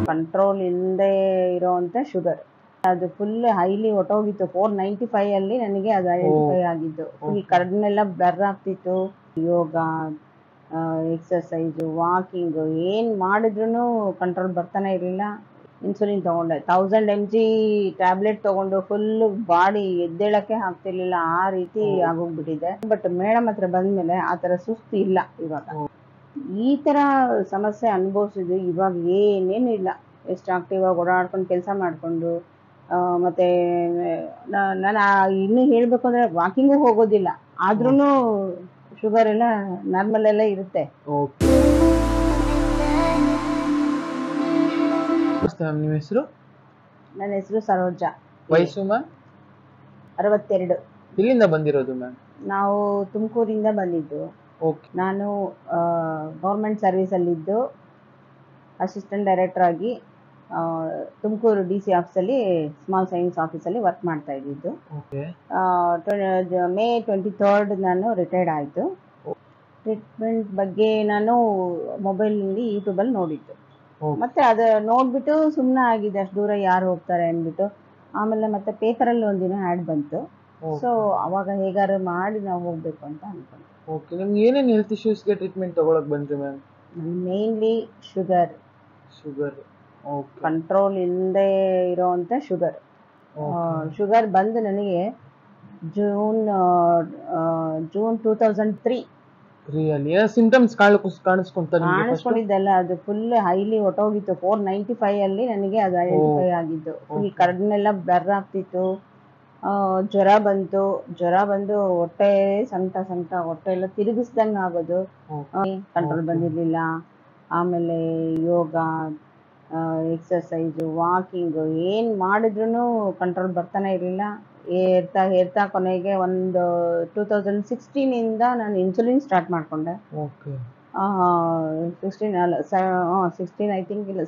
Control ಇಲ್ಲದೆ ಇರೋವಂಥ sugar ಅದು ಫುಲ್ ಹೈಲಿ ಹೊಟ್ಟೋಗಿತ್ತು. 495 ಅಲ್ಲಿ ನನಗೆ ಅದು ಐಡೆಂಟಿಫೈ ಆಗಿದ್ದು. ಫುಲ್ ಕಣ್ಣೆಲ್ಲ ಬ್ಲರ್ ಆಗ್ತಿತ್ತು. ಯೋಗ, ಎಕ್ಸಸೈಜು, ವಾಕಿಂಗ್ ಏನು ಮಾಡಿದ್ರು ಕಂಟ್ರೋಲ್ ಬರ್ತಾನೆ ಇರಲಿಲ್ಲ. ಇನ್ಸುಲಿನ್ ತಗೊಂಡೆ 1000 mg ಟ್ಯಾಬ್ಲೆಟ್ ತಗೊಂಡು ಫುಲ್ ಬಾಡಿ ಎದ್ದೇಳಕ್ಕೆ ಆಗ್ತಿರ್ಲಿಲ್ಲ, ಆ ರೀತಿ ಆಗೋಗ್ಬಿಟ್ಟಿದೆ. ಬಟ್ ಮೇಡಮ್ ಹತ್ರ ಬಂದ್ಮೇಲೆ ಆ ಥರ ಸುಸ್ತು ಇಲ್ಲ. ಇವಾಗ ಈ ಥರ ಸಮಸ್ಯೆ ಅನುಭವಿಸಿದ್ದು ಇವಾಗ ಏನೇನು ಇಲ್ಲ. ಎಷ್ಟು ಆಕ್ಟಿವ್ ಆಗಿ ಓಡಾಡ್ಕೊಂಡು ಕೆಲಸ ಮಾಡಿಕೊಂಡು ಮತ್ತು ನಾನು ಇನ್ನೂ ಹೇಳಬೇಕು ಅಂದರೆ ವಾಕಿಂಗು ಹೋಗೋದಿಲ್ಲ, ಆದ್ರೂ ಶುಗರ್ ಎಲ್ಲ ನಾರ್ಮಲ್ ಎಲ್ಲ ಇರುತ್ತೆ. ನಿಮ್ಮ ಹೆಸರು? ನನ್ನ ಹೆಸರು ಸರೋಜಾ. ವಯಸ್ಸು ಮ್ಯಾಮ್? 62. ಎಲ್ಲಿಂದ ಬಂದಿರೋದು ಮ್ಯಾಮ್? ನಾವು ತುಮಕೂರಿಂದ ಬಂದಿದ್ದು. ನಾನು ಗೌರ್ಮೆಂಟ್ ಸರ್ವಿಸಲ್ಲಿದ್ದು ಅಸಿಸ್ಟೆಂಟ್ ಡೈರೆಕ್ಟರ್ ಆಗಿ ತುಮಕೂರು DC ಆಫೀಸಲ್ಲಿ ಸ್ಮಾಲ್ ಸೈನ್ಸ್ ಆಫೀಸಲ್ಲಿ ವರ್ಕ್ ಮಾಡ್ತಾ ಇದ್ದಿದ್ದು. May 23 ನಾನು ರಿಟೈರ್ಡ್ ಆಯಿತು. ಟ್ರೀಟ್ಮೆಂಟ್ ಬಗ್ಗೆ ನಾನು ಮೊಬೈಲ್ನಲ್ಲಿ ಯೂಟ್ಯೂಬಲ್ಲಿ ನೋಡಿದ್ದು, ಮತ್ತು ಅದು ನೋಡಿಬಿಟ್ಟು ಸುಮ್ಮನೆ ಆಗಿದೆ, ಅಷ್ಟು ದೂರ ಯಾರು ಹೋಗ್ತಾರೆ ಅಂದ್ಬಿಟ್ಟು. ಆಮೇಲೆ ಮತ್ತೆ ಪೇಪರಲ್ಲಿ ಒಂದಿನ ಆ್ಯಡ್ ಬಂತು. ಸೊ ಅವಾಗ ಹೇಗಾರು ಮಾಡಿ ನಾವು ಹೋಗಬೇಕು ಅಂತ ಅಂದ್ಕೊಂಡೆ. ನಿಮ್ಗೆ ಏನೇನು ಹೆಲ್ತ್ ಇಶ್ಯೂಸ್ಗೆ ಟ್ರೀಟ್ಮೆಂಟ್ ತಗೊಳಕ್ ಬಂದ್ರಿ ಮ್ಯಾಮ್? ಮೇನ್ಲಿ ಶುಗರ್ ಕಂಟ್ರೋಲ್ ಇಲ್ಲದೆ ಇರೋವಂಥ ಶುಗರ್ ಬಂದು ನನಗೆ ಜೂನ್ 2003 ಸಿಂಟಮ್ಸ್ ಕಾಣಿಸ್ಕೊಂಡಿದ್ದಲ್ಲ. ಅದು ಫುಲ್ ಹೈಲಿ ಹೊಟ್ಟೋಗಿತ್ತು. 495 ಅಲ್ಲಿ ನನಗೆ ಅದು ಐಡೆಂಟಿಫೈ ಆಗಿದ್ದು. ಫುಲ್ ಕಣ್ಣೆಲ್ಲ ಬ್ಲರ್ ಆಗ್ತಿತ್ತು. ಜ್ವರ ಬಂದು ಹೊಟ್ಟೆ ಸಂಕಟ ಹೊಟ್ಟೆ ಎಲ್ಲ ತಿರುಗಿಸ್ದಂಗೆ ಆಗೋದು. ಕಂಟ್ರೋಲ್ ಬಂದಿರಲಿಲ್ಲ. ಆಮೇಲೆ ಯೋಗ, ಎಕ್ಸಸೈಜು, ವಾಕಿಂಗ್ ಏನು ಮಾಡಿದ್ರು ಕಂಟ್ರೋಲ್ ಬರ್ತಾನೆ ಇರಲಿಲ್ಲ. ಏರ್ತಾ ಕೊನೆಗೆ ಒಂದು 2016 ನಾನು ಇನ್ಸುಲಿನ್ ಸ್ಟಾರ್ಟ್ ಮಾಡಿಕೊಂಡೆ. 16 ಐ ಥಿಂಕ್, ಇಲ್ಲ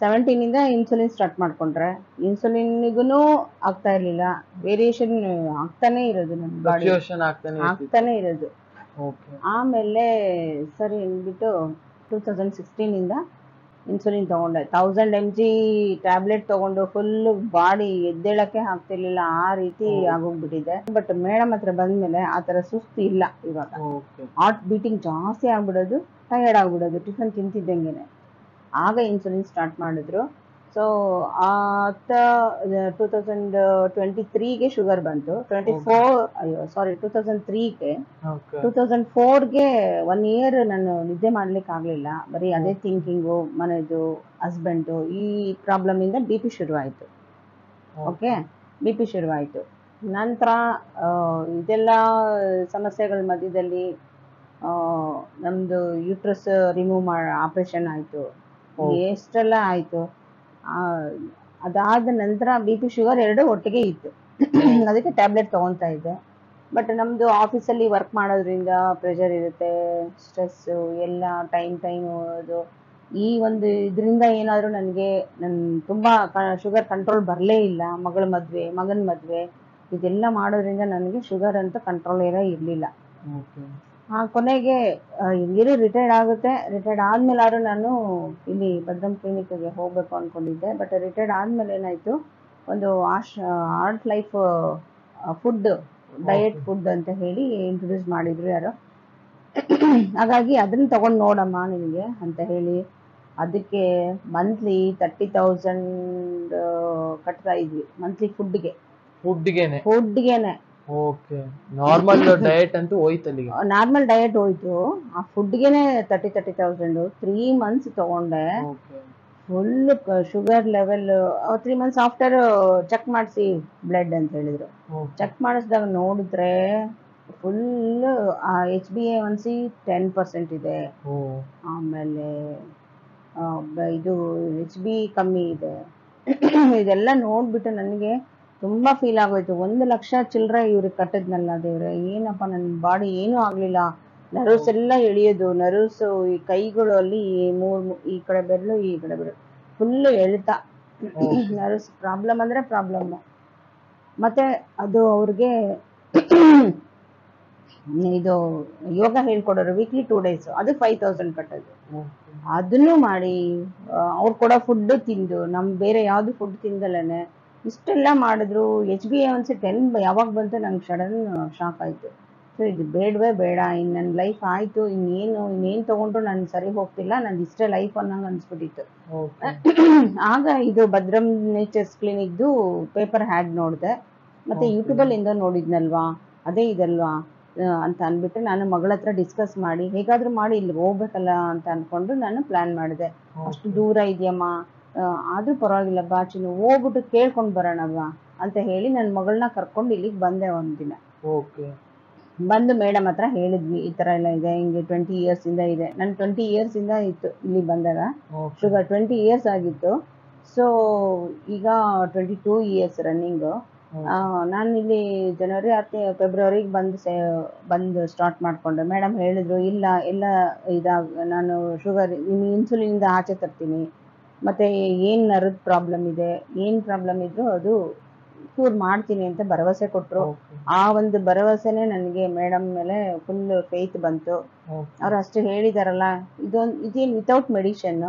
17 ಇನ್ಸುಲಿನ್ ಸ್ಟಾರ್ಟ್ ಮಾಡಿಕೊಂಡ್ರೆ ಇನ್ಸುಲಿನ್ಗೂ ಆಗ್ತಾ ಇರಲಿಲ್ಲ. ವೇರಿಯೇಷನ್ ಆಗ್ತಾನೆ ಇರೋದು, ನನ್ನ ಬಾಡಿ ಆಗ್ತಾನೆ ಇರೋದು. ಆಮೇಲೆ ಸರಿ ಅಂದ್ಬಿಟ್ಟು 2016 ಇನ್ಸುಲಿನ್ ತಗೊಂಡೆ. 1000 mg ಟ್ಯಾಬ್ಲೆಟ್ ತಗೊಂಡು ಫುಲ್ ಬಾಡಿ ಎದ್ದೇಳಕ್ಕೆ ಆಗ್ತಿರ್ಲಿಲ್ಲ, ಆ ರೀತಿ ಆಗೋಗ್ಬಿಟ್ಟಿದೆ. ಬಟ್ ಮೇಡಮ್ ಹತ್ರ ಬಂದ್ಮೇಲೆ ಆ ಥರ ಸುಸ್ತು ಇಲ್ಲ. ಇವಾಗ ಹಾರ್ಟ್ ಬೀಟಿಂಗ್ ಜಾಸ್ತಿ ಆಗ್ಬಿಡೋದು, ಟಯರ್ಡ್ ಆಗ್ಬಿಡೋದು ಟಿಫನ್ ತಿಂತಿದ್ದಂಗೆ. ಆಗ ಇನ್ಸುಲಿನ್ ಸ್ಟಾರ್ಟ್ ಮಾಡಿದ್ರು. ಸೊ 2023ಗೆ ಶುಗರ್ ಬಂತು. 2003ಗೆ 2004ಗೆ 1 year ನಾನು ನಿದ್ದೆ ಮಾಡ್ಲಿಕ್ಕೆ ಆಗಲಿಲ್ಲ. ಬರೀ ಅದೇ ಥಿಂಕಿಂಗು, ಮನೆದು, ಹಸ್ಬೆಂಡು, ಈ ಪ್ರಾಬ್ಲಮಿಂದ BP ಶುರುವಾಯಿತು. BP ಶುರುವಾಯಿತು. ನಂತರ ಇದೆಲ್ಲ ಸಮಸ್ಯೆಗಳ ಮಧ್ಯದಲ್ಲಿ ನಮ್ಮದು ಯೂಟ್ರಸ್ ರಿಮೂವ್ ಆಪ್ರೇಷನ್ ಆಯಿತು, ಎಷ್ಟೆಲ್ಲ ಆಯಿತು. ಅದಾದ ನಂತರ BP ಶುಗರ್ 2 ಒಟ್ಟಿಗೆ ಇತ್ತು. ಅದಕ್ಕೆ ಟ್ಯಾಬ್ಲೆಟ್ ತೊಗೊತಾ ಇದ್ದೆ. ಬಟ್ ನಮ್ಮದು ಆಫೀಸಲ್ಲಿ ವರ್ಕ್ ಮಾಡೋದ್ರಿಂದ ಪ್ರೆಷರ್ ಇರುತ್ತೆ, ಸ್ಟ್ರೆಸ್ಸು ಎಲ್ಲ ಟೈಮ್ ಅದು. ಈ ಒಂದು ಇದರಿಂದ ಏನಾದರೂ ನನಗೆ ತುಂಬ ಶುಗರ್ ಕಂಟ್ರೋಲ್ ಬರಲೇ ಇಲ್ಲ. ಮಗನ ಮದುವೆ ಇದೆಲ್ಲ ಮಾಡೋದ್ರಿಂದ ನನಗೆ ಶುಗರ್ ಅಂತ ಕಂಟ್ರೋಲ್ ಇರಲಿಲ್ಲ. ಕೊನೆಗೆ ಹಿಂಗಿರೋ ರಿಟೈರ್ಡ್ ಆಗುತ್ತೆ. ರಿಟೈರ್ಡ್ ಆದಮೇಲಾದ್ರೂ ನಾನು ಇಲ್ಲಿ ಭದ್ರಂ ಕ್ಲಿನಿಕ್ಗೆ ಹೋಗಬೇಕು ಅಂದ್ಕೊಂಡಿದ್ದೆ. ಬಟ್ ರಿಟೈರ್ಡ್ ಆದಮೇಲೆ ಏನಾಯಿತು, ಒಂದು ಹಾರ್ಟ್ ಲೈಫ್ ಡಯಟ್ ಫುಡ್ ಅಂತ ಹೇಳಿ ಇಂಟ್ರೊಡ್ಯೂಸ್ ಮಾಡಿದ್ರು ಯಾರೋ. ಹಾಗಾಗಿ ಅದನ್ನು ತಗೊಂಡು ನೋಡಮ್ಮ ನಿನಗೆ ಅಂತ ಹೇಳಿ, ಅದಕ್ಕೆ ಮಂತ್ಲಿ 30,000 ಕಟ್ತಾ ಇದ್ವಿ ಮಂತ್ಲಿ ಫುಡ್ಗೆನೆ. ನಾರ್ಮಲ್ ಡಯಟ್ ಅಂತೂ ಹೋಯ್ತು, ನಾರ್ಮಲ್ ಡಯಟ್ ಹೋಯ್ತು. ಆ ಫುಡ್ಗೆನೆ 30,000 3 months ತಗೊಂಡೆ. Full sugar level 3 months after check ಮಾಡಿಸಿ ಬ್ಲಡ್ ಅಂತ ಹೇಳಿದ್ರು. ಚೆಕ್ ಮಾಡಿಸಿದಾಗ ನೋಡಿದ್ರೆ ಫುಲ್ HbA1c 10% ಇದೆ. ಆಮೇಲೆ ಇದು HB ಕಮ್ಮಿ ಇದೆ. ಇದೆಲ್ಲ ನೋಡ್ಬಿಟ್ಟು ನನಗೆ ತುಂಬ ಫೀಲ್ ಆಗೋಯ್ತು. 1 ಲಕ್ಷ ಚಿಲ್ಲರೆ ಇವ್ರಿಗೆ ಕಟ್ಟಿದ್ನಲ್ಲ ದೇವ್ರೆ, ಏನಪ್ಪ ನನ್ನ ಬಾಡಿ ಏನೂ ಆಗಲಿಲ್ಲ. ನರ್ವ್ಸ್ ಎಲ್ಲ ಎಳೆಯೋದು, ನರ್ವ್ಸು ಈ ಕೈಗಳು ಅಲ್ಲಿ ಈ ಕಡೆ ಬೆರಳು ಈ ಕಡೆ ಬೆರಳು ಫುಲ್ಲು ಎಳಿತಾ. ನರ್ವ್ಸ್ ಪ್ರಾಬ್ಲಮ್ ಅಂದರೆ ಪ್ರಾಬ್ಲಮ್ಮು. ಮತ್ತು ಅದು ಅವ್ರಿಗೆ ಇದು ಯೋಗ ಹೇಳ್ಕೊಡೋರು ವೀಕ್ಲಿ 2 days, ಅದು 5,000 ಕಟ್ಟೋದು. ಅದನ್ನು ಮಾಡಿ ಅವ್ರು ಕೊಡೋ ಫುಡ್ ತಿಂದು ಬೇರೆ ಯಾವ್ದು ಫುಡ್ ತಿಂದಲ್ಲೇ ಇಷ್ಟೆಲ್ಲ ಮಾಡಿದ್ರು HbA1c 10 ಯಾವಾಗ ಬಂತು ನಂಗೆ ಸಡನ್ ಶಾಕ್ ಆಯ್ತು. ಸೊ ಇದು ಬೇಡವೇ ಬೇಡ, ಇನ್ನು ನನ್ನ ಲೈಫ್ ಆಯ್ತು, ಇನ್ನೇನು ತಗೊಂಡ್ರು ನಾನು ಸರಿ ಹೋಗ್ತಿಲ್ಲ, ನಂದು ಇಷ್ಟೇ ಲೈಫ್ ಅನ್ನಂಗೆ ಅನ್ಸ್ಬಿಟ್ಟಿತ್ತು. ಆಗ ಇದು ಭದ್ರಂ ನೇಚರ್ಸ್ ಕ್ಲಿನಿಕ್ದು ಪೇಪರ್ ಹ್ಯಾಡ್ ನೋಡಿದೆ, ಮತ್ತೆ ಯೂಟ್ಯೂಬಲ್ಲಿ ಇಂದ ನೋಡಿದ್ನಲ್ವಾ ಅದೇ ಇದಲ್ವಾ ಅಂತ ಅಂದ್ಬಿಟ್ಟು ನಾನು ಮಗಳ ಹತ್ರ ಡಿಸ್ಕಸ್ ಮಾಡಿ ಹೇಗಾದ್ರೂ ಮಾಡಿ ಇಲ್ಲಿ ಹೋಗ್ಬೇಕಲ್ಲ ಅಂತ ಅನ್ಕೊಂಡು ನಾನು ಪ್ಲಾನ್ ಮಾಡಿದೆ. ಅಷ್ಟು ದೂರ ಇದೆಯಮ್ಮ, ಆದ್ರೂ ಪರವಾಗಿಲ್ಲ ಬಾ ಚಿನ್ನು, ಹೋಗ್ಬಿಟ್ಟು ಕೇಳ್ಕೊಂಡು ಬರೋಣವಾ ಅಂತ ಹೇಳಿ ನನ್ನ ಮಗಳನ್ನ ಕರ್ಕೊಂಡು ಇಲ್ಲಿಗೆ ಬಂದೆ. ಒಂದಿನ ಬಂದು ಮೇಡಮ್ ಹತ್ರ ಹೇಳಿದ್ವಿ, ಈ ತರ ಎಲ್ಲ ಇದೆ, ಹಿಂಗೆ 20 years ಇಂದ ಇದೆ. ನಾನು 20 years ಇಂದ ಇತ್ತು ಇಲ್ಲಿ ಬಂದಾಗ, ಶುಗರ್ 20 years ಆಗಿತ್ತು. ಸೊ ಈಗ 22 years ರನ್ನಿಂಗು. ನಾನು ಇಲ್ಲಿ ಜನವರಿ ಫೆಬ್ರವರಿಗೆ ಬಂದು ಸ್ಟಾರ್ಟ್ ಮಾಡ್ಕೊಂಡೆ. ಮೇಡಮ್ ಹೇಳಿದ್ರು ಇಲ್ಲ ಎಲ್ಲ ನಾನು ಶುಗರ್ ಇನ್ಸುಲಿನಿಂದ ಆಚೆ ತರ್ತೀನಿ, ಮತ್ತೆ ಏನು ನರದ ಪ್ರಾಬ್ಲಮ್ ಇದೆ, ಏನು ಪ್ರಾಬ್ಲಮ್ ಇದ್ರು ಅದು ಕ್ಯೂರ್ ಮಾಡ್ತೀನಿ ಅಂತ ಭರವಸೆ ಕೊಟ್ಟರು. ಆ ಒಂದು ಭರವಸೆನೆ ನನಗೆ ಮೇಡಮ್ ಮೇಲೆ ಫುಲ್ ಫೇತ್ ಬಂತು. ಅವ್ರು ಅಷ್ಟು ಹೇಳಿದಾರಲ್ಲ, ಇದೇನು ವಿತೌಟ್ ಮೆಡಿಷನ್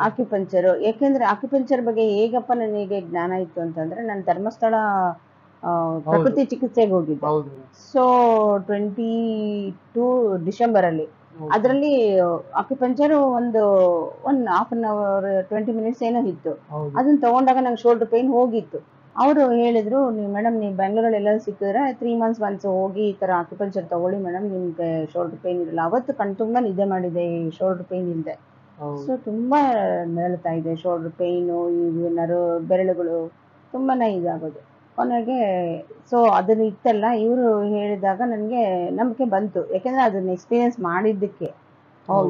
ಆಕ್ಯುಪಂಚರ್. ಯಾಕೆಂದ್ರೆ ಆಕ್ಯುಪಂಚರ್ ಬಗ್ಗೆ ಹೇಗಪ್ಪ ನನಗೆ ಜ್ಞಾನ ಇತ್ತು ಅಂತಂದ್ರೆ, ನಾನು ಧರ್ಮಸ್ಥಳ ಪ್ರಕೃತಿ ಚಿಕಿತ್ಸೆಗೆ ಹೋಗಿದ್ದೆ. ಸೊ 22 ಡಿಸೆಂಬರ್ ಅಲ್ಲಿ ಅದರಲ್ಲಿ ಆಕ್ಯುಪಂಚರ್ ಒಂದು half an hour 20 minutes ಏನೋ ಇತ್ತು. ಅದನ್ನ ತಗೊಂಡಾಗ ನಂಗೆ ಶೋಲ್ಡರ್ ಪೇನ್ ಹೋಗಿತ್ತು. ಅವರು ಹೇಳಿದ್ರು, ನೀವು ಮೇಡಮ್ ನೀವು ಬೆಂಗಳೂರಲ್ಲಿ ಎಲ್ಲ ಸಿಕ್ಕಿದ್ರೆ 3 months once ಹೋಗಿ ಈ ತರ ಆಕ್ಯುಪಂಚರ್ ತಗೊಳ್ಳಿ ಮೇಡಮ್, ನಿಮ್ಗೆ ಶೋಲ್ಡರ್ ಪೇನ್ ಇರಲ್ಲ. ಅವತ್ತು ತುಂಬಾ ನಿದ್ದೆ ಮಾಡಿದೆ ಈ ಶೋಲ್ಡರ್ ಪೇನ್ ಇಲ್ಲದೆ. ಸೊ ತುಂಬಾ ನರಳ್ತಾ ಇದೆ ಶೋಲ್ಡರ್ ಪೇನು, ಈ ಬೆರಳುಗಳು ತುಂಬಾನೇ ಇದಾಗೋದು ಕೊನೆಗೆ. ಸೊ ಅದನ್ನ ಇತ್ತಲ್ಲ, ಇವರು ಹೇಳಿದಾಗ ನನಗೆ ನಂಬಿಕೆ ಬಂತು. ಯಾಕೆಂದ್ರೆ ಅದನ್ನ ಎಕ್ಸ್ಪೀರಿಯನ್ಸ್ ಮಾಡಿದ್ದಕ್ಕೆ,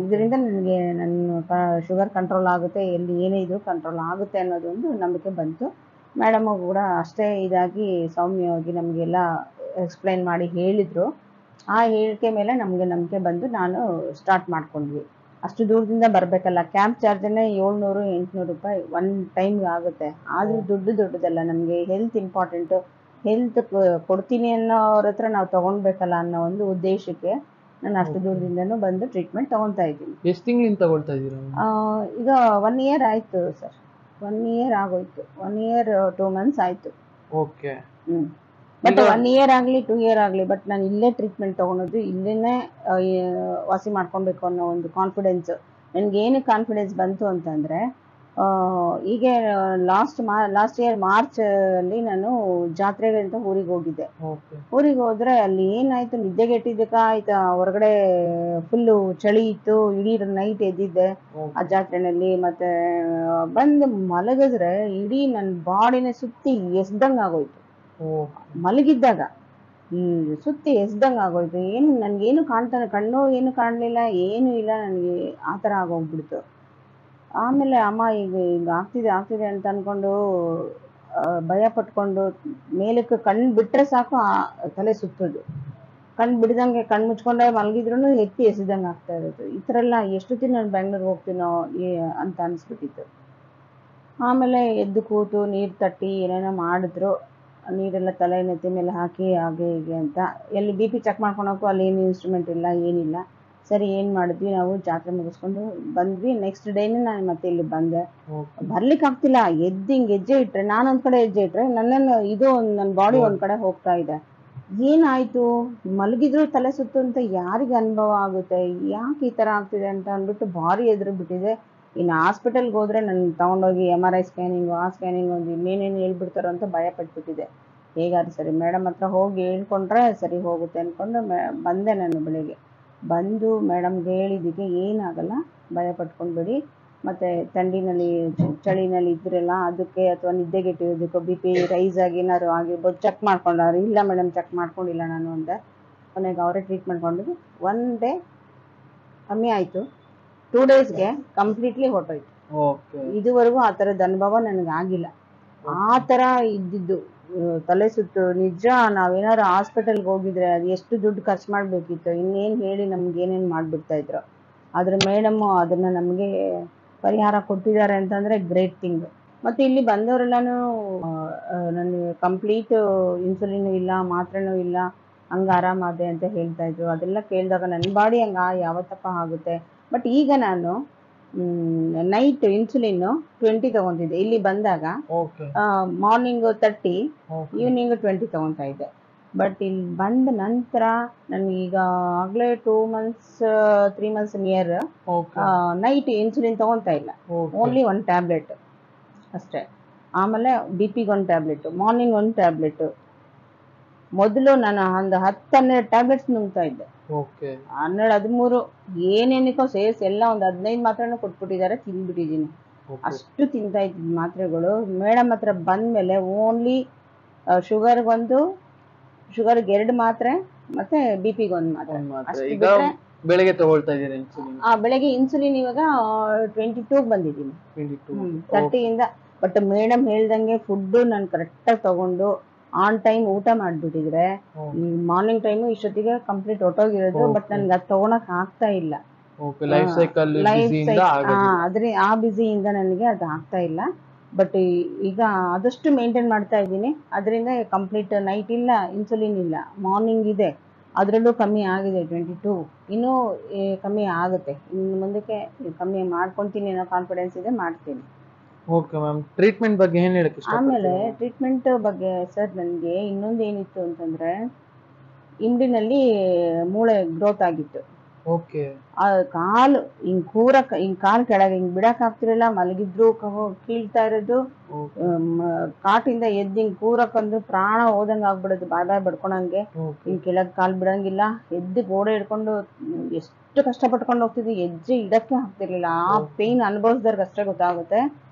ಇದರಿಂದ ನನಗೆ ನನ್ನ ಶುಗರ್ ಕಂಟ್ರೋಲ್ ಆಗುತ್ತೆ, ಎಲ್ಲಿ ಏನೇ ಇದ್ರು ಕಂಟ್ರೋಲ್ ಆಗುತ್ತೆ ಅನ್ನೋದೊಂದು ನಂಬಿಕೆ ಬಂತು. ಮೇಡಮ್ ಕೂಡ ಅಷ್ಟೇ ಇದಾಗಿ ಸೌಮ್ಯವಾಗಿ ನಮಗೆಲ್ಲ ಎಕ್ಸ್ಪ್ಲೈನ್ ಮಾಡಿ ಹೇಳಿದ್ರು. ಆ ಹೇಳಿಕೆ ಮೇಲೆ ನಮಗೆ ನಂಬಿಕೆ ಬಂದು ನಾನು ಸ್ಟಾರ್ಟ್ ಮಾಡ್ಕೊಂಡ್ವಿ. ಅಷ್ಟು ದೂರದಿಂದ ಬರಬೇಕಲ್ಲ, ಕ್ಯಾಂಪ್ ಚಾರ್ಜನ್ನೇ 700-800 ರೂಪಾಯಿ ಒನ್ ಟೈಮ್ಗೆ ಆಗುತ್ತೆ. ಆದರೂ ದೊಡ್ಡದಲ್ಲ, ನಮಗೆ ಹೆಲ್ತ್ ಇಂಪಾರ್ಟೆಂಟು. ಹೆಲ್ತ್ ಕೊಡ್ತೀನಿ ಅನ್ನೋರ ಹತ್ರ ನಾವು ತಗೊಳ್ಬೇಕಲ್ಲ ಅನ್ನೋ ಒಂದು ಉದ್ದೇಶಕ್ಕೆ ನಾನು ಅಷ್ಟು ದೂರದಿಂದನೂ ಬಂದು ಟ್ರೀಟ್ಮೆಂಟ್ ತಗೊಳ್ತಾ ಇದ್ದೀನಿ. ಎಷ್ಟು ತಿಂಗಳಿಂದ ತಗೊಳ್ತಾ ಇದ್ದೀರಾ? ಈಗ 1 year ಆಯ್ತು ಸರ್, 1 year ಆಗೋಯ್ತು. 1 year 2 months ಆಯ್ತು. ಓಕೆ. ಬಟ್ 1 year ಆಗಲಿ 2 year ಆಗಲಿ, ಬಟ್ ನಾನು ಇಲ್ಲೇ ಟ್ರೀಟ್ಮೆಂಟ್ ತಗೊಳೋದು, ಇಲ್ಲೇನೆ ವಾಸಿ ಮಾಡ್ಕೊಬೇಕು ಅನ್ನೋ ಒಂದು ಕಾನ್ಫಿಡೆನ್ಸ್ ನನಗೆ. ಏನು ಕಾನ್ಫಿಡೆನ್ಸ್ ಬಂತು ಅಂತಂದ್ರೆ, ಈಗ ಲಾಸ್ಟ್ ಇಯರ್ ಮಾರ್ಚ್ ಅಲ್ಲಿ ನಾನು ಜಾತ್ರೆಗೆ ಅಂತ ಊರಿಗೆ ಹೋಗಿದ್ದೆ. ಊರಿಗೆ ಹೋದ್ರೆ ಅಲ್ಲಿ ಏನಾಯ್ತು, ನಿದ್ದೆಗೆಟ್ಟಿದ್ದಕ್ಕ ಆಯ್ತಾ, ಹೊರಗಡೆ ಫುಲ್ಲು ಚಳಿ ಇತ್ತು, ಇಡೀ ನೈಟ್ ಎದ್ದಿದ್ದೆ ಆ ಜಾತ್ರೆನಲ್ಲಿ. ಮತ್ತೆ ಬಂದು ಮಲಗಿದ್ರೆ ಇಡೀ ನನ್ನ ಬಾಡಿನ ಸುತ್ತಿ ಎಸ್ದಂಗೆ ಆಗೋಯ್ತು. ಮಲಗಿದ್ದಾಗ ಸುತ್ತಿ ಎಸ್ದಂಗೆ ಆಗೋಯ್ತು. ಏನು ನನ್ಗೇನು ಕಣ್ಣು ಏನು ಕಾಣಲಿಲ್ಲ, ಏನು ಇಲ್ಲ, ನನಗೆ ಆ ಥರ ಆಗೋಗ್ಬಿಡ್ತು. ಆಮೇಲೆ ಅಮ್ಮ ಈಗ ಆಗ್ತಿದೆ ಅಂತ ಅನ್ಕೊಂಡು ಭಯ ಪಟ್ಕೊಂಡು ಮೇಲಕ್ಕೆ ಕಣ್ಣು ಬಿಟ್ಟರೆ ಸಾಕು ತಲೆ ಸುತ್ತೋದು. ಕಣ್ಣು ಬಿಡ್ದಂಗೆ ಕಣ್ಣು ಮುಚ್ಕೊಂಡೆ ಮಲಗಿದ್ರು ಎತ್ತಿ ಎಸಿದಂಗೆ ಆಗ್ತಾ ಇರೋದು. ಈ ಥರ ಎಲ್ಲ ಎಷ್ಟೊತ್ತಿನ ನಾನು ಬೆಂಗಳೂರಿಗೆ ಹೋಗ್ತೀನೋ ಅಂತ ಅನಿಸ್ಬಿಟ್ಟಿತ್ತು. ಆಮೇಲೆ ಎದ್ದು ಕೂತು ನೀರು ತಟ್ಟಿ ಏನೇನೋ ಮಾಡಿದ್ರು, ನೀರೆಲ್ಲ ತಲೆ ನೆತ್ತಿ ಮೇಲೆ ಹಾಕಿ ಹಾಗೆ ಹೀಗೆ ಅಂತ. ಎಲ್ಲಿ BP ಚೆಕ್ ಮಾಡ್ಕೊಳಕ್ಕೂ ಅಲ್ಲಿ ಏನು ಇನ್ಸ್ಟ್ರೂಮೆಂಟ್ ಇಲ್ಲ, ಏನಿಲ್ಲ. ಸರಿ ಏನು ಮಾಡಿದ್ವಿ, ನಾವು ಜಾತ್ರೆ ಮುಗಿಸ್ಕೊಂಡು ಬಂದ್ವಿ. ನೆಕ್ಸ್ಟ್ ಡೇನೇ ನಾನು ಮತ್ತೆ ಇಲ್ಲಿ ಬಂದೆ. ಬರ್ಲಿಕ್ಕೆ ಆಗ್ತಿಲ್ಲ, ಹಿಂಗೆ ಹೆಜ್ಜೆ ಇಟ್ರೆ, ನಾನು ಒಂದ್ ಕಡೆ ಹೆಜ್ಜೆ ಇಟ್ರೆ ನನ್ನ ಬಾಡಿ ಒಂದ್ ಕಡೆ ಹೋಗ್ತಾ ಇದೆ. ಏನಾಯ್ತು, ಮಲಗಿದ್ರು ತಲೆ ಸುತ್ತು ಅಂತ ಯಾರಿಗೆ ಅನುಭವ ಆಗುತ್ತೆ, ಯಾಕೆ ಈ ತರ ಆಗ್ತಿದೆ ಅಂತ ಅಂದ್ಬಿಟ್ಟು ಭಾರಿ ಎದುರು ಬಿಟ್ಟಿದೆ. ಇನ್ನು ಹಾಸ್ಪಿಟಲ್ಗೆ ಹೋದ್ರೆ ನನ್ನ ತಗೊಂಡೋಗಿ MRI ಸ್ಕ್ಯಾನಿಂಗು, ಆ ಸ್ಕ್ಯಾನಿಂಗ್ ಒಂದು ಇನ್ನೇನೇನು ಹೇಳ್ಬಿಡ್ತಾರೋ ಅಂತ ಭಯ ಪಟ್ಬಿಟ್ಟಿದೆ. ಹೇಗಾದ್ರು ಸರಿ ಮೇಡಮ್ ಹತ್ರ ಹೋಗಿ ಹೇಳ್ಕೊಂಡ್ರೆ ಸರಿ ಹೋಗುತ್ತೆ ಅಂದ್ಕೊಂಡು ಬಂದೆ. ನಾನು ಬೆಳಿಗ್ಗೆ ಬಂದು ಮೇಡಮ್ಗೆ ಹೇಳಿದ್ದಕ್ಕೆ ಏನಾಗಲ್ಲ, ಭಯ ಪಟ್ಕೊಂಡ್ಬಿಡಿ, ಮತ್ತು ಥಂಡಿನಲ್ಲಿ ಚಳಿನಲ್ಲಿ ಇದ್ರಲ್ಲ ಅದಕ್ಕೆ ಅಥವಾ ನಿದ್ದೆಗೆಟ್ಟಿರೋದಕ್ಕೋ BP ರೈಸ್ ಆಗಿ ಏನಾದ್ರು ಆಗಿರ್ಬೋದು, ಚೆಕ್ ಮಾಡ್ಕೊಂಡವ್ರು. ಇಲ್ಲ ಮೇಡಮ್ ಚೆಕ್ ಮಾಡ್ಕೊಂಡಿಲ್ಲ ನಾನು ಅಂದೆ. ಕೊನೆಗೆ ಅವರೇ ಟ್ರೀಟ್ಮೆಂಟ್ ಕೊಂಡಿದ್ದು. 1 day ಕಮ್ಮಿ ಆಯಿತು, 2 daysಗೆ ಕಂಪ್ಲೀಟ್ಲಿ ಹೊರಟೋಯ್ತು. ಇದುವರೆಗೂ ಆ ಥರದ ಅನುಭವ ನನಗೆ ಆಗಿಲ್ಲ. ಆ ಥರ ಇದ್ದಿದ್ದು ತಲೆ ಸುತ್ತು. ನಿಜ, ನಾವೇನಾದ್ರು ಹಾಸ್ಪಿಟಲ್ಗೆ ಹೋಗಿದ್ರೆ ಅದು ಎಷ್ಟು ದುಡ್ಡು ಖರ್ಚು ಮಾಡಬೇಕಿತ್ತು, ಇನ್ನೇನು ಹೇಳಿ ನಮ್ಗೆ ಏನೇನು ಮಾಡಿಬಿಡ್ತಾ ಇದ್ರು. ಆದರೆ ಮೇಡಮ್ಮು ಅದನ್ನು ನಮಗೆ ಪರಿಹಾರ ಕೊಟ್ಟಿದ್ದಾರೆ ಅಂತಂದರೆ ಗ್ರೇಟ್ ಥಿಂಗ್. ಮತ್ತು ಇಲ್ಲಿ ಬಂದವರೆಲ್ಲನೂ ನನಗೆ ಕಂಪ್ಲೀಟ್ ಇನ್ಸುಲಿನು ಇಲ್ಲ, ಮಾತ್ರೆನೂ ಇಲ್ಲ, ಹಂಗೆ ಆರಾಮಾದೆ ಅಂತ ಹೇಳ್ತಾ ಇದ್ರು. ಅದೆಲ್ಲ ಕೇಳಿದಾಗ ನನ್ನ ಬಾಡಿ ಹಂಗೆ ಯಾವತ್ತಪ್ಪ ಆಗುತ್ತೆ. ಬಟ್ ಈಗ ನಾನು ನೈಟ್ ಇನ್ಸುಲಿನ್ 20 ತಗೊಂತಿದ್ದೆ. ಇಲ್ಲಿ ಬಂದಾಗ ಓಕೆ ಮಾರ್ನಿಂಗ್ 30, ಓಕೆ ಈವ್ನಿಂಗ್ 20 ತಗೊಂತಾ ಇದ್ದೆ. ಬಟ್ ಇಲ್ಲಿ ಬಂದ ನಂತರ ನನಗೀಗ ಆಗಲೇ 2 months 3 months near okay night insulin ತಗೊಂತಾ ಇಲ್ಲ. ಓಕೆ ಓನ್ಲಿ 1 ಟ್ಯಾಬ್ಲೆಟ್ ಅಷ್ಟೇ. ಆಮೇಲೆ ಬಿ ಪಿಗೆ 1 ಟ್ಯಾಬ್ಲೆಟ್, ಮಾರ್ನಿಂಗ್ 1 ಟ್ಯಾಬ್ಲೆಟ್. ಮೊದಲು ನಾನು ಒಂದು 10-12 ಟ್ಯಾಬ್ಲೆಟ್ಸ್ ನುಂಗ್ತಾ ಇದ್ದೆ. ಓಕೆ 12-13 ಏನೇನಕ್ಕೋ ಸೇರಿಸಿ ಎಲ್ಲ ಒಂದು 15 ಮಾತ್ರೆನೂ ಕೊಟ್ಬಿಟ್ಟಿದ್ದಾರೆ, ತಿಂದ್ಬಿಟ್ಟಿದ್ದೀನಿ. ಅಷ್ಟು ತಿಂತಾ ಇದ್ದಿದ್ದು ಮಾತ್ರೆಗಳು. ಮೇಡಮ್ ಹತ್ರ ಬಂದಮೇಲೆ ಓನ್ಲಿ ಶುಗರ್ಗೆ 2 ಮಾತ್ರೆ ಮತ್ತೆ ಬಿ ಪಿಗೆ 1 ಮಾತ್ರೆ ಅಷ್ಟು ಈಗ ಬಿಟ್ರೆ ಬೆಳಗ್ಗೆ ತಗೊಳ್ತಾ ಇದ್ದೀರಾ ಇನ್ಸುಲಿನ್? ಬೆಳಗ್ಗೆ ಇನ್ಸುಲಿನ್ ಇವಾಗ 22 ಬಂದಿದ್ದೀನಿ. 30 ಇಂದ. ಬಟ್ ಮೇಡಮ್ ಹೇಳ್ದಂಗೆ ಫುಡ್ ನಾನು ಕರೆಕ್ಟಾಗಿ ತಗೊಂಡು ಆನ್ ಟೈಮ್ ಊಟ ಮಾಡಿಬಿಟ್ಟಿದ್ರೆ ಮಾರ್ನಿಂಗ್ ಟೈಮು ಇಷ್ಟೊತ್ತಿಗೆ ಕಂಪ್ಲೀಟ್ ಹೊಟ್ಟೋಗಿರೋದು. ಬಟ್ ನನ್ಗೆ ಅದು ತಗೊಳಕ್ ಆಗ್ತಾ ಇಲ್ಲ. ಲೈಫ್ ಸೈಕಲ್ ಆ ಬಿಸಿಯಿಂದ ನನಗೆ ಅದು ಆಗ್ತಾ ಇಲ್ಲ. ಬಟ್ ಈಗ ಆದಷ್ಟು ಮೇಂಟೈನ್ ಮಾಡ್ತಾ ಇದ್ದೀನಿ. ಅದರಿಂದ ಕಂಪ್ಲೀಟ್ ನೈಟ್ ಇಲ್ಲ, ಇನ್ಸುಲಿನ್ ಇಲ್ಲ, ಮಾರ್ನಿಂಗ್ ಇದೆ. ಅದರಲ್ಲೂ ಕಮ್ಮಿ ಆಗಿದೆ 22. ಇನ್ನೂ ಕಮ್ಮಿ ಆಗುತ್ತೆ. ಇನ್ನು ಮುಂದಕ್ಕೆ ಕಮ್ಮಿ ಮಾಡ್ಕೊತೀನಿ ಅನ್ನೋ ಕಾನ್ಫಿಡೆನ್ಸ್ ಇದೆ, ಮಾಡ್ತೀನಿ. ಓಕೆ ಮ್ಯಾಮ್, ಟ್ರೀಟ್ಮೆಂಟ್ ಬಗ್ಗೆ ಏನು ಹೇಳಕ್ಕೆ ಇಷ್ಟಪಡ್ತೀರಾ? ಆಮೇಲೆ ಟ್ರೀಟ್ಮೆಂಟ್ ಬಗ್ಗೆ ಸರ್, ನನಗೆ ಇನ್ನೊಂದು ಏನಿತ್ತು ಅಂತಂದ್ರೆ ಇಂಡಿನಲ್ಲಿ ಮೂಳೆ ಗ್ರೋತ್ ಆಗಿತ್ತು. ಓಕೆ ಕಾಲು ಹಿಂಗ್ ಕಾಲು ಕೆಳಗೆ ಹಿಂಗ್ ಬಿಡಕ್ ಆಗ್ತಿರಲಿಲ್ಲ. ಮಲಗಿದ್ರು ಕೀಳ್ತಾ ಇರೋದು. ಕಾಟಿಂದ ಎದ್ದು ಹಿಂಗ್ ಕೂರಕ್ಕಂದು ಪ್ರಾಣ ಹೋದಂಗೆ ಆಗ್ಬಿಡೋದು, ಬಾಯ್ ಬಡ್ಕೊಳಂಗೆ. ಹಿಂಗ್ ಕೆಳಗ್ ಕಾಲು ಬಿಡಂಗಿಲ್ಲ. ಎದ್ದು ಗೋಡೆ ಹಿಡ್ಕೊಂಡು ಎಷ್ಟು ಕಷ್ಟಪಟ್ಕೊಂಡು ಹೋಗ್ತಿದ್ವಿ, ಹೆಜ್ಜೆ ಇಡಕ್ಕೆ ಆಗ್ತಿರ್ಲಿಲ್ಲ. ಆ ಪೇನ್ ಅನುಭವಿಸ್ದವ್ರಿಗೆ ಅಷ್ಟೇ ಗೊತ್ತಾಗುತ್ತೆ.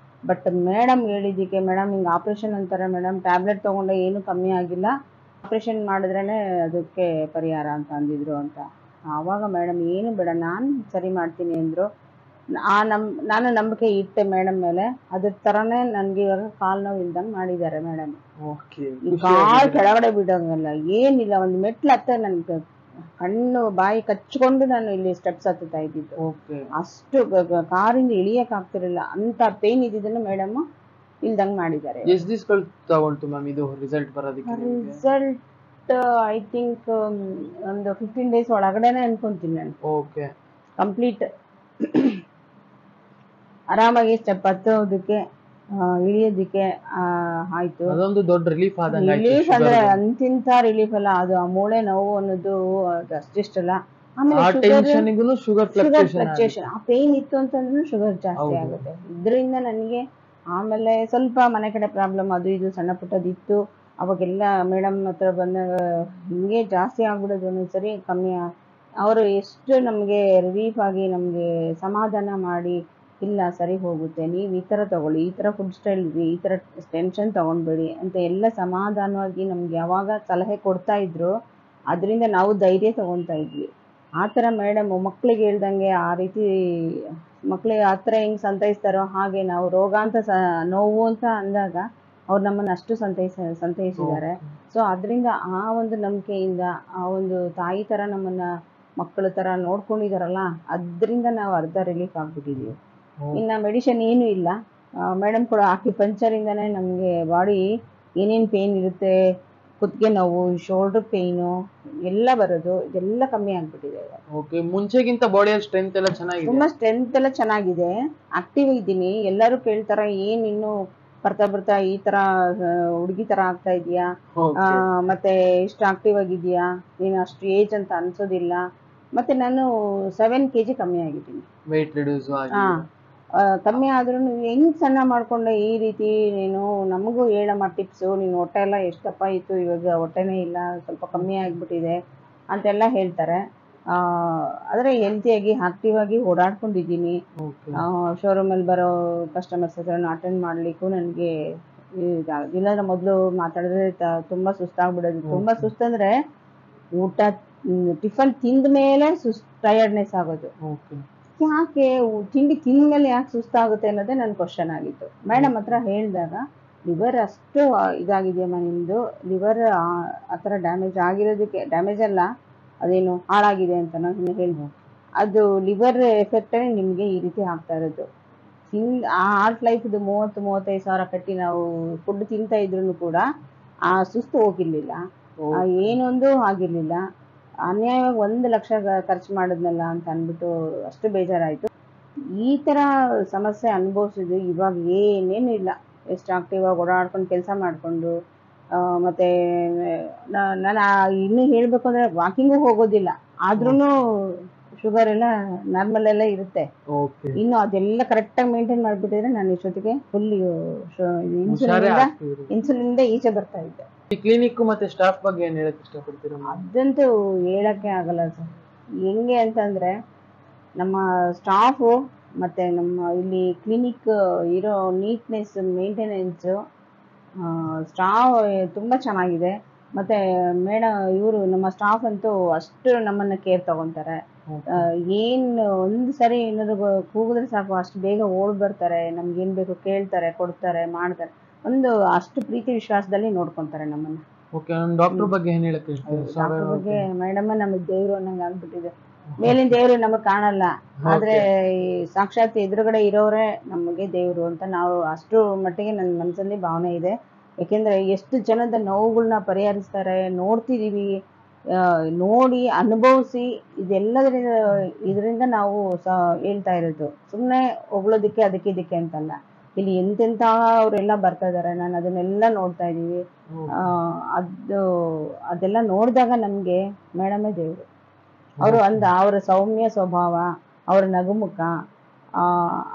ಬಟ್ ಮೇಡಮ್ ಹೇಳಿದ್ದಕ್ಕೆ, ಮೇಡಮ್ ಹಿಂಗೆ ಆಪ್ರೇಷನ್ ಅಂತಾರೆ ಮೇಡಮ್, ಟ್ಯಾಬ್ಲೆಟ್ ತಗೊಂಡೆ ಏನು ಕಮ್ಮಿ ಆಗಿಲ್ಲ, ಆಪ್ರೇಷನ್ ಮಾಡಿದ್ರೇ ಅದಕ್ಕೆ ಪರಿಹಾರ ಅಂತ ಅಂದಿದ್ರು ಅಂತ. ಆವಾಗ ಮೇಡಮ್ ಏನು ಬೇಡ, ನಾನು ಸರಿ ಮಾಡ್ತೀನಿ ಅಂದರು. ನಾನು ನಂಬಿಕೆ ಇಟ್ಟೆ ಮೇಡಮ್ ಮೇಲೆ. ಅದ್ರ ಥರನೇ ನನಗೆ ಇವಾಗ ಕಾಲು ನೋವು ಇಲ್ದಂಗೆ ಮಾಡಿದ್ದಾರೆ ಮೇಡಮ್. ಕಾಲು ಕೆಳಗಡೆ ಬಿಡೋಂಗಲ್ಲ, ಏನಿಲ್ಲ. ಒಂದು ಮೆಟ್ಲು ಹತ್ತ ನನಗೆ ಕಣ್ಣು ಬಾಯಿ ಕಚ್ಕೊಂಡು ನಾನು ಇಲ್ಲಿ ಸ್ಟೆಪ್ಸ್ ಹತ್ತುತ್ತಾ ಇದ್ದಿದ್ದು. ಅಷ್ಟು ಕಾರಿಂದ ಇಳಿಯಕ್ ಆಗ್ತಿರಲಿಲ್ಲ, ಅಂತ ಪೇನ್ ಇದ್ದಿದ್ದನ್ನು ಮೇಡಮ್ ಇಲ್ದಂಗೆ ಮಾಡಿದ್ದಾರೆ. ಎಷ್ಟು ದಿವಸಗಳು ತಗೊಂಡು ಮ್ಯಾಮ್ ಇದು ರಿಸಲ್ಟ್ ಬರೋದಕ್ಕೆ? ರಿಸಲ್ಟ್ ಐ ಥಿಂಕ್ ಒಂದು 15 days ಒಳಗಡೆನೆ ಅನ್ಕೊಂತೀನಿ ನಾನು. ಓಕೆ ಕಂಪ್ಲೀಟ್ ಆರಾಮಾಗಿ ಸ್ಟೆಪ್ ಹತ್ತೋದಕ್ಕೆ ಇಳಿಯೋದಕ್ಕೆ ಆಯ್ತು. ಅದೊಂದು ದೊಡ್ಡ ರಿಲೀಫ್ ಆದಂಗೆ. ರಿಲೀಫ್ ಅಂದ್ರೆ ಅಂತಿಂತ ರಿಲೀಫ್ ಅಲ್ಲ, ಅದು ಆ ಮೂಳೆ ನೋವು ಅನ್ನೋದು ಅಷ್ಟಿಷ್ಟಲ್ಲ. ಆಮೇಲೆ ಶುಗರ್ ಫ್ಲಕ್ಚುಯೇಷನ್, ಆ ಪೇನ್ ಇತ್ತು ಅಂತಂದ್ರೂ ಶುಗರ್ ಜಾಸ್ತಿ ಆಗುತ್ತೆ. ಇದರಿಂದ ನನಗೆ ಆಮೇಲೆ ಸ್ವಲ್ಪ ಮನೆ ಕಡೆ ಪ್ರಾಬ್ಲಮ್ ಅದು ಇದು ಸಣ್ಣ ಪುಟ್ಟದಿತ್ತು. ಅವಾಗೆಲ್ಲ ಮೇಡಮ್ ಹತ್ರ ಬಂದಾಗ ಹಿಂಗೆ ಜಾಸ್ತಿ ಆಗ್ಬಿಡೋದು. ಒಂದೊಂದ್ಸರಿ ಕಮ್ಮಿ ಅವರು ಎಷ್ಟು ನಮಗೆ ರಿಲೀಫ್ ಆಗಿ ನಮಗೆ ಸಮಾಧಾನ ಮಾಡಿ, ಇಲ್ಲ ಸರಿ ಹೋಗುತ್ತೆ, ನೀವು ಈ ಥರ ತಗೊಳ್ಳಿ, ಈ ಥರ ಫುಡ್ ಸ್ಟೈಲ್ ಇರಿ, ಈ ಥರ ಟೆನ್ಷನ್ ತೊಗೊಂಡ್ಬೇಡಿ ಅಂತ ಎಲ್ಲ ಸಮಾಧಾನವಾಗಿ ನಮ್ಗೆ ಯಾವಾಗ ಸಲಹೆ ಕೊಡ್ತಾ ಇದ್ರು. ಅದರಿಂದ ನಾವು ಧೈರ್ಯ ತಗೊತಾ ಇದ್ವಿ. ಆ ಥರ ಮೇಡಮ್ ಮಕ್ಳಿಗೆ ಹೇಳ್ದಂಗೆ ಆ ರೀತಿ ಮಕ್ಳಿಗೆ ಆ ಥರ ಹೆಂಗೆ ಸಂತೈಸ್ತಾರೋ ಹಾಗೆ ನಾವು ರೋಗ ಅಂತ ನೋವು ಅಂತ ಅಂದಾಗ ಅವ್ರು ನಮ್ಮನ್ನು ಅಷ್ಟು ಸಂತೈಸಿದ್ದಾರೆ. ಸೊ ಅದರಿಂದ ಆ ಒಂದು ನಂಬಿಕೆಯಿಂದ ಆ ಒಂದು ತಾಯಿ ಥರ ನಮ್ಮನ್ನು ಮಕ್ಕಳ ಥರ ನೋಡ್ಕೊಂಡಿದಾರಲ್ಲ, ಅದರಿಂದ ನಾವು ಅರ್ಧ ರಿಲೀಫ್ ಆಗಿಬಿಟ್ಟಿದ್ದೀವಿ. ಇನ್ನು ಮೆಡಿಷನ್ ಏನೂ ಇಲ್ಲ. ಮೇಡಮ್ ಕೂಡ ಆಕ್ಯುಪಂಕ್ಚರಿಂದನೇ ನಮಗೆ ಬಾಡಿ ಏನೇನು ಪೇನ್ ಇರುತ್ತೆ, ಕುತ್ತಿಗೆ ನೋವು, ಶೋಲ್ಡರ್ ಪೇಯ್ನು ಎಲ್ಲ ಬರೋದು, ಇದೆಲ್ಲ ಕಮ್ಮಿ ಆಗಿಬಿಟ್ಟಿದೆ. ಓಕೆ, ಮುಂಚೆಗಿಂತ ಬಾಡಿಯಲ್ಲಿ ಸ್ಟ್ರೆಂತ್ ಎಲ್ಲ ಚೆನ್ನಾಗಿದೆ? ತುಂಬ ಸ್ಟ್ರೆಂತ್ ಎಲ್ಲ ಚೆನ್ನಾಗಿದೆ, ಆಕ್ಟಿವ್ ಇದ್ದೀನಿ. ಎಲ್ಲರೂ ಕೇಳ್ತಾರೆ ಏನು ಇನ್ನೂ ಬರ್ತಾ ಈ ಥರ ಹುಡುಗಿ ಥರ ಆಗ್ತಾ ಇದೆಯಾ, ಮತ್ತೆ ಇಷ್ಟು ಆಕ್ಟಿವ್ ಆಗಿದೆಯಾ, ನೀನು ಅಷ್ಟು ಏಜ್ ಅಂತ ಅನ್ಸೋದಿಲ್ಲ. ಮತ್ತೆ ನಾನು 7 kg ಕಮ್ಮಿ ಆಗಿದ್ದೀನಿ. ವೆಯ್ಟ್ ರಿಡ್ಯೂಸ್ ಕಮ್ಮಿ ಆದ್ರೂ ಹೆಂಗ್ ಸಣ್ಣ ಮಾಡ್ಕೊಂಡೆ ಈ ರೀತಿ ನೀನು, ನಮಗೂ ಹೇಳಮ್ಮ ಟಿಪ್ಸು. ನೀನು ಹೊಟ್ಟೆ ಎಲ್ಲ ಎಷ್ಟು ದಪ್ಪ ಇತ್ತು, ಇವಾಗ ಹೊಟ್ಟೆನೇ ಇಲ್ಲ, ಸ್ವಲ್ಪ ಕಮ್ಮಿ ಆಗಿಬಿಟ್ಟಿದೆ ಅಂತೆಲ್ಲ ಹೇಳ್ತಾರೆ. ಆದರೆ ಹೆಲ್ತಿಯಾಗಿ ಆಕ್ಟಿವ್ ಆಗಿ ಓಡಾಡ್ಕೊಂಡಿದ್ದೀನಿ. ಶೋರೂಮಲ್ಲಿ ಬರೋ ಕಸ್ಟಮರ್ಸ್ ಹತ್ರ ಅಟೆಂಡ್ ಮಾಡಲಿಕ್ಕೂ ನನಗೆ ಇಲ್ಲಾಂದ್ರೆ ಮೊದಲು ಮಾತಾಡಿದ್ರೆ ತುಂಬ ಸುಸ್ತಾಗ್ಬಿಡೋದು. ತುಂಬ ಸುಸ್ತಂದರೆ ಊಟ ಟಿಫನ್ ತಿಂದ ಮೇಲೆ ಟಯರ್ಡ್ನೆಸ್ ಆಗೋದು. ಯಾಕೆ ತಿಂಡಿ ತಿಂದ ಮೇಲೆ ಯಾಕೆ ಸುಸ್ತಾಗುತ್ತೆ ಅನ್ನೋದೇ ನನ್ನ ಕ್ವಶನ್ ಆಗಿತ್ತು. ಮೇಡಮ್ ಹತ್ರ ಹೇಳಿದಾಗ, ಲಿವರ್ ಅಷ್ಟು ಇದಾಗಿದೆಯಮ್ಮ ನಿಮ್ಮದು, ಲಿವರ್ ಆ ಥರ ಡ್ಯಾಮೇಜ್ ಆಗಿರೋದಕ್ಕೆ, ಡ್ಯಾಮೇಜ್ ಅಲ್ಲ ಅದೇನು ಹಾಳಾಗಿದೆ ಅಂತ ನಾನು ಹೇಳ್ಬೋದು. ಅದು ಲಿವರ್ ಎಫೆಕ್ಟೇ ನಿಮಗೆ ಈ ರೀತಿ ಆಗ್ತಾ ಇರೋದು. ಆರ್ಟ್ ಲೈಫ್ದು 30-35 ಸಾವಿರ ಕಟ್ಟಿ ನಾವು ಫುಡ್ ತಿಂತಾ ಇದ್ರೂ ಕೂಡ ಆ ಸುಸ್ತು ಹೋಗಿರ್ಲಿಲ್ಲ, ಏನೊಂದು ಆಗಿರಲಿಲ್ಲ. ಅನ್ಯಾಯವಾಗಿ 1 ಲಕ್ಷ ಖರ್ಚು ಮಾಡಿದ್ನಲ್ಲ ಅಂತ ಅಂದ್ಬಿಟ್ಟು ಅಷ್ಟು ಬೇಜಾರಾಯಿತು. ಈ ತರ ಸಮಸ್ಯೆ ಅನುಭವಿಸಿದ್ದು ಇವಾಗ ಏನೇನು ಇಲ್ಲ. ಎಷ್ಟು ಆಕ್ಟಿವ್ ಆಗಿ ಓಡಾಡ್ಕೊಂಡು ಕೆಲಸ ಮಾಡಿಕೊಂಡು ಮತ್ತೆ ನಾನು ಇನ್ನೂ ಹೇಳಬೇಕು ಅಂದರೆ ವಾಕಿಂಗು ಹೋಗೋದಿಲ್ಲ, ಆದ್ರೂ ಶುಗರ್ ಎಲ್ಲ ನಾರ್ಮಲ್ ಎಲ್ಲ ಇರುತ್ತೆ. ಓಕೆ ಇನ್ನು ಅದೆಲ್ಲ ಕರೆಕ್ಟಾಗಿ ಮೇಂಟೈನ್ ಮಾಡಿಬಿಟ್ಟಿದ್ರೆ ನಾನು ಇಷ್ಟೊತ್ತಿಗೆ ಫುಲ್ ಹುಷಾರೇ ಆಗ್ತಿದ್ರಿ. ಇನ್ಸುಲಿನಿಂದ ಈಚೆ ಬರ್ತಾ ಇದ್ದೆ. ಈ ಕ್ಲಿನಿಕ್ ಮತ್ತೆ ಸ್ಟಾಫ್ ಬಗ್ಗೆ ಏನ್ ಹೇಳಕ್ ಇಷ್ಟಪಡ್ತೀರಾ ma'am? ಅದಂತೂ ಹೇಳಕ್ಕೆ ಆಗಲ್ಲ ಸರ್. ಹೆಂಗೆ ಅಂತಂದರೆ ನಮ್ಮ ಸ್ಟಾಫು ಮತ್ತು ನಮ್ಮ ಇಲ್ಲಿ ಕ್ಲಿನಿಕ್ ಇರೋ ನೀಟ್ನೆಸ್ ಮೇಂಟೆನೆನ್ಸು ಸ್ಟಾಫ್ ತುಂಬ ಚೆನ್ನಾಗಿದೆ. ಮತ್ತು ಇವರು ನಮ್ಮ ಸ್ಟಾಫ್ ಅಂತೂ ಅಷ್ಟು ನಮ್ಮನ್ನು ಕೇರ್ ತಗೊತಾರೆ. ಏನು ಒಂದು ಸರಿ ಏನಾದ್ರು ಕೂಗಿದ್ರೆ ಸಾಕು ಅಷ್ಟು ಬೇಗ ಓಡಿ ಬರ್ತಾರೆ, ನಮ್ಗೇನು ಬೇಕು ಕೇಳ್ತಾರೆ, ಕೊಡ್ತಾರೆ, ಮಾಡ್ತಾರೆ. ಒಂದು ಅಷ್ಟು ಪ್ರೀತಿ ವಿಶ್ವಾಸದಲ್ಲಿ ನೋಡ್ಕೊತಾರೆ ನಮ್ಮನ್ನು. ಓಕೆ ಡಾಕ್ಟರ್ ಬಗ್ಗೆ ಏನ್ ಹೇಳಕ್ ಇಷ್ಟಪಡ್ತೀರಾ? ಡಾಕ್ಟರ್ ಬಗ್ಗೆ ಮೇಡಮ್ ನಮಗೆ ದೇವರು ಅನ್ನಂಗೆ ಆಗ್ಬಿಟ್ಟಿದೆ. ಮೇಲಿನ ದೇವರು ನಮಗೆ ಕಾಣಲ್ಲ, ಆದ್ರೆ ಈ ಸಾಕ್ಷಾತ್ ಎದುರುಗಡೆ ಇರೋರೇ ನಮಗೆ ದೇವರು ಅಂತ ನಾವು ಅಷ್ಟು ಮಟ್ಟಿಗೆ ನನ್ನ ಮನಸ್ಸಲ್ಲಿ ಭಾವನೆ ಇದೆ. ಯಾಕೆಂದ್ರೆ ಎಷ್ಟು ಜನದ ನೋವುಗಳನ್ನ ಪರಿಹರಿಸ್ತಾರೆ ನೋಡ್ತಿದೀವಿ, ನೋಡಿ ಅನುಭವಿಸಿ ಇದರಿಂದ ನಾವು ಹೇಳ್ತಾ ಇರೋದು. ಸುಮ್ಮನೆ ಹೊಗಳೋದಕ್ಕೆ ಅದಕ್ಕೆ ಇದಕ್ಕೆ ಅಂತಲ್ಲ, ಇಲ್ಲಿ ಎಂತೆಂಥ ಅವರೆಲ್ಲ ಬರ್ತಾ ಇದ್ದಾರೆ, ನಾನು ಅದನ್ನೆಲ್ಲ ನೋಡ್ತಾ ಇದ್ದೀವಿ. ಅದೆಲ್ಲ ನೋಡಿದಾಗ ನಮಗೆ ಮೇಡಮೇ ದೇವರು. ಅವರು ಅವರ ಸೌಮ್ಯ ಸ್ವಭಾವ, ಅವರ ನಗುಮುಖ,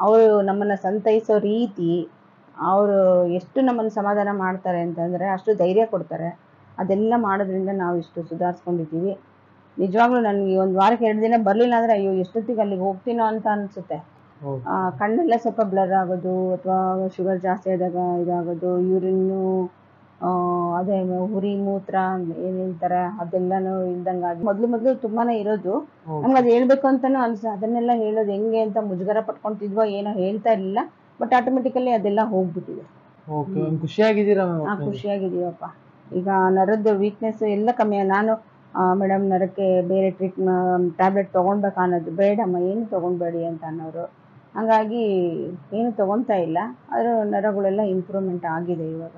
ಅವರು ನಮ್ಮನ್ನು ಸಂತೈಸೋ ರೀತಿ, ಅವರು ಎಷ್ಟು ನಮ್ಮನ್ನು ಸಮಾಧಾನ ಮಾಡ್ತಾರೆ ಅಂತಂದರೆ ಅಷ್ಟು ಧೈರ್ಯ ಕೊಡ್ತಾರೆ. ಅದೆಲ್ಲ ಮಾಡೋದ್ರಿಂದ ನಾವು ಇಷ್ಟು ಸುಧಾರಿಸ್ಕೊಂಡಿದ್ದೀವಿ. ನಿಜವಾಗ್ಲೂ ನನಗೆ ಒಂದು ವಾರಕ್ಕೆ 2 ದಿನ ಬರಲಿಲ್ಲ ಅಂದರೆ ಅಯ್ಯೋ ಎಷ್ಟೊತ್ತಿಗೆ ಅಲ್ಲಿಗೆ ಹೋಗ್ತೀನೋ ಅಂತ ಅನಿಸುತ್ತೆ. ಕಣ್ಣೆಲ್ಲ ಸ್ವಲ್ಪ ಬ್ಲರ್ ಆಗೋದು, ಅಥವಾ ಶುಗರ್ ಜಾಸ್ತಿ ಆದಾಗ ಇದಾಗೋದು, ಯೂರಿನ್ನು ಅದೇ ಉರಿ ಮೂತ್ರ ಏನು ಹೇಳ್ತಾರೆ ಅದೆಲ್ಲನೂ ಇಲ್ದಂಗಾಗಿ ಮೊದಲು ತುಂಬಾನೇ ಇರೋದು. ನಮ್ಗೆ ಅದು ಹೇಳ್ಬೇಕು ಅಂತಾನು ಅದನ್ನೆಲ್ಲ ಹೇಳೋದು ಹೆಂಗೆ ಅಂತ ಮುಜುಗರ ಪಟ್ಕೊಂತಿದ್ವೋ ಏನೋ ಹೇಳ್ತಾ ಇರಲಿಲ್ಲ. ಬಟ್ ಆಟೋಮೆಟಿಕಲಿ ಅದೆಲ್ಲ ಹೋಗ್ಬಿಟ್ಟಿದೆ. ಖುಷಿಯಾಗಿದ್ದೀವಪ್ಪ. ಈಗ ನರದ ವೀಕ್ನೆಸ್ ಎಲ್ಲ ಕಮ್ಮಿ. ನಾನು ಮೇಡಮ್ ನರಕ್ಕೆ ಬೇರೆ ಟ್ಯಾಬ್ಲೆಟ್ ತೊಗೊಳ್ಬೇಕಾ ಅನ್ನೋದು, ಬೇಡಮ್ಮ ಏನು ತೊಗೊಳ್ಬೇಡಿ ಅಂತ ಅನ್ನೋರು. ಹಾಗಾಗಿ ಏನು ತೊಗೊಳ್ತಾ ಇಲ್ಲ, ಆದರೂ ನರಗಳೆಲ್ಲ ಇಂಪ್ರೂವ್ಮೆಂಟ್ ಆಗಿದೆ ಇವಾಗ.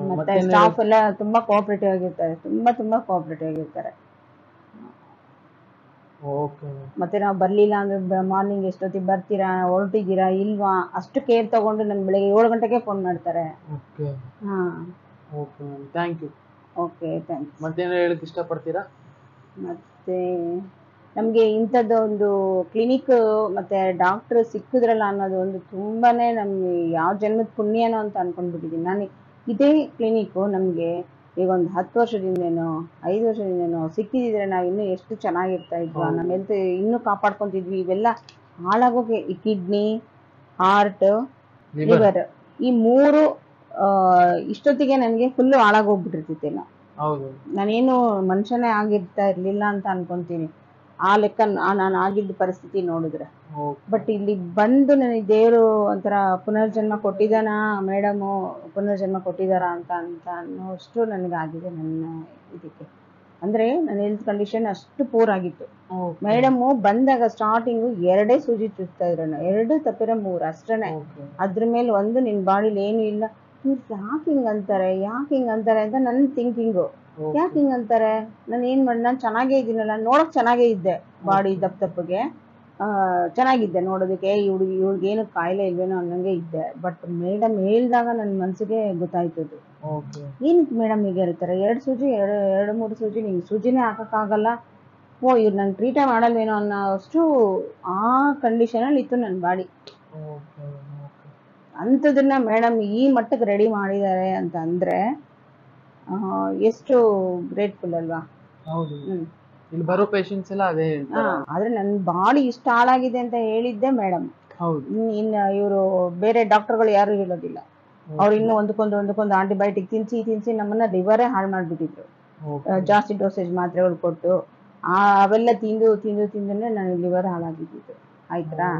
ಮತ್ತೆ ಸ್ಟಾಫ್ ಎಲ್ಲ ತುಂಬಾ ಕೋಆಪರೇಟಿವ್ ಆಗಿರ್ತಾರೆ, ತುಂಬಾ ಕೋಆಪರೇಟಿವ್ ಆಗಿರ್ತಾರೆ. ಮತ್ತೆ ನಾವು ಬರ್ಲಿಲ್ಲ ಅಂದ್ರೆ ಮಾರ್ನಿಂಗ್ ಎಷ್ಟೊತ್ತಿಗೆ ಬರ್ತೀರಾ, ಹೊರಟಿದ್ದೀರಾ ಇಲ್ವಾ, ಅಷ್ಟು ಕೇರ್ ತಗೊಂಡು ನನ್ ಬೆಳಿಗ್ಗೆ 7 ಗಂಟೆಗೆ ಫೋನ್ ಮಾಡ್ತಾರೆ. Okay thanks. ಮತ್ತೇನು ಹೇಳಕ್ ಇಷ್ಟಪಡ್ತೀರಾ? ಮತ್ತೆ ನಮಗೆ ಇಂಥದ್ದು ಒಂದು ಕ್ಲಿನಿಕ್ ಮತ್ತೆ ಡಾಕ್ಟರ್ ಸಿಕ್ಕಿದ್ರಲ್ಲ ಅನ್ನೋದು ಒಂದು ತುಂಬಾನೇ ನಮ್ಗೆ ಯಾವ ಜನ್ಮದ ಪುಣ್ಯನೋ ಅಂತ ಅನ್ಕೊಂಡ್ಬಿಟ್ಟಿದ್ದೀನಿ ನಾನು. ಇದೇ ಕ್ಲಿನಿಕ್ಕು ನಮಗೆ ಈಗ ಒಂದು 10 ವರ್ಷದಿಂದೇನೋ 5 ವರ್ಷದಿಂದೇನೋ ಸಿಕ್ಕಿದ್ರೆ ನಾವು ಇನ್ನೂ ಎಷ್ಟು ಚೆನ್ನಾಗಿರ್ತಾ ಇದ್ವಾ, ನಮ್ಮ ಹೆಲ್ತ್ ಇನ್ನೂ ಕಾಪಾಡ್ಕೊತಿದ್ವಿ. ಇವೆಲ್ಲ ಹಾಳಾಗೋಕೆ ಈ ಕಿಡ್ನಿ, ಹಾರ್ಟ್, ಲಿವರ್ ಈ 3 ಇಷ್ಟೊತ್ತಿಗೆ ನನಗೆ ಫುಲ್ಲು ಹಾಳಾಗೋಗ್ಬಿಟ್ಟಿರ್ತೈತೇನೋ. ನಾನೇನು ಮನುಷ್ಯನೇ ಆಗಿರ್ತಾ ಇರ್ಲಿಲ್ಲ ಅಂತ ಅನ್ಕೊಂತೀನಿ ಆ ಲೆಕ್ಕ ನಾನು ಆಗಿದ್ದ ಪರಿಸ್ಥಿತಿ ನೋಡಿದ್ರೆ. ಬಟ್ ಇಲ್ಲಿ ಬಂದು ನನಗೆ ದೇವರು ಒಂಥರ ಪುನರ್ಜನ್ಮ ಕೊಟ್ಟಿದ್ದಾನ, ಮೇಡಮು ಪುನರ್ಜನ್ಮ ಕೊಟ್ಟಿದ್ದಾರ ಅಂತ ಅನ್ನೋಷ್ಟು ನನಗಾಗಿದೆ ನನ್ನ ಇದಕ್ಕೆ. ಅಂದರೆ ನನ್ನ ಹೆಲ್ತ್ ಕಂಡೀಷನ್ ಅಷ್ಟು ಪೂರ್ ಆಗಿತ್ತು. ಮೇಡಮು ಬಂದಾಗ ಸ್ಟಾರ್ಟಿಂಗು 2 ಸೂಜಿ ಚುಚ್ತಾ ಇದ್ರು, 2 ತಪ್ಪಿರೋ 3 ಅಷ್ಟೇ. ಅದ್ರ ಮೇಲೆ ಒಂದು ನಿನ್ನ ಬಾಡಿಲಿ ಏನು ಇಲ್ಲ. ಯಾಕೆ ಹಿಂಗಂತಾರೆ ಅಂತ ನನ್ನ ಥಿಂಕಿಂಗು. ಯಾಕೆ ಹಿಂಗಂತಾರೆ, ನಾನು ಏನು ಮಾಡಿ, ನಾನು ಚೆನ್ನಾಗೇ ಇದ್ದೀನಲ್ಲ, ನೋಡೋಕೆ ಚೆನ್ನಾಗೇ ಇದ್ದೆ, ಬಾಡಿ ದಪ್ಪಗೆ ಚೆನ್ನಾಗಿದ್ದೆ ನೋಡೋದಕ್ಕೆ. ಇವ್ಳಿಗೇನು ಕಾಯಿಲೆ ಇಲ್ವೇನೋ ಅನ್ನಂಗೆ ಇದ್ದೆ. ಬಟ್ ಮೇಡಮ್ ಹೇಳಿದಾಗ ನನ್ನ ಮನಸ್ಸಿಗೆ ಗೊತ್ತಾಯ್ತದು. ಏನಕ್ಕೆ ಮೇಡಮ್ ಹೀಗೆ ಹೇಳ್ತಾರೆ, 2-3 ಸೂಜಿ ನಿಂಗೆ ಸೂಜಿನೇ ಹಾಕೋಕ್ಕಾಗಲ್ಲ, ಇವ್ರು ನಂಗೆ ಟ್ರೀಟೇ ಮಾಡಲ್ವೇನೋ ಅನ್ನೋಷ್ಟು ಆ ಕಂಡೀಷನಲ್ಲಿ ಇತ್ತು ನನ್ನ ಬಾಡಿ. ಅಂಥದನ್ನ ಮೇಡಮ್ ಈ ಮಟ್ಟಕ್ಕೆ ರೆಡಿ ಮಾಡಿದ್ದಾರೆ ಅಂತ ಅಂದರೆ ಎಷ್ಟು ಗ್ರೇಟ್ಫುಲ್ ಅಲ್ವಾ. ಇಲ್ಲಿ ಬರೋ ಪೇಷಂಟ್ಸ್ ಎಲ್ಲ ಅದೇ ಹೇಳ್ತಾರೆ. ಆದ್ರೆ ನನ್ನ ಬಾಡಿ ಇಷ್ಟ ಹಾಳಾಗಿದೆ ಅಂತ ಹೇಳಿದ್ದೆ ಮೇಡಮ್. ಇನ್ನು ಇವರು ಬೇರೆ ಡಾಕ್ಟರ್ಗಳು ಯಾರು ಹೇಳೋದಿಲ್ಲ. ಅವ್ರು ಇನ್ನೂ ಒಂದಕ್ಕೊಂದು ಆಂಟಿಬಯೋಟಿಕ್ ತಿನ್ಸಿ ನಮ್ಮನ್ನ ಲಿವರೇ ಹಾಳು ಮಾಡಿಬಿಟ್ಟಿದ್ರು. ಜಾಸ್ತಿ ಡೋಸೇಜ್ ಮಾತ್ರೆಗಳು ಕೊಟ್ಟು ಅವೆಲ್ಲ ತಿಂದು ನನಗೆ ಲಿವರ್ ಹಾಳಾಗಿದ್ದು ಆಯ್ತಾ.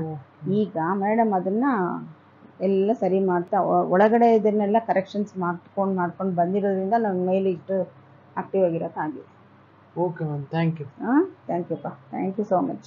ಈಗ ಮೇಡಮ್ ಅದನ್ನ ಎಲ್ಲ ಸರಿ ಮಾಡ್ತಾ ಒಳಗಡೆ ಇದನ್ನೆಲ್ಲ ಕರೆಕ್ಷನ್ಸ್ ಮಾಡ್ಕೊಂಡು ಬಂದಿರೋದ್ರಿಂದ ನನ್ನ ಮೇಲೆ ಇಷ್ಟು ಆಕ್ಟಿವ್ ಆಗಿರೋಕ್ಕಾಗಿದೆ. Okay ma'am, thank you. Thank you ಪಾ, ಥ್ಯಾಂಕ್ ಯು ಸೋ ಮಚ್.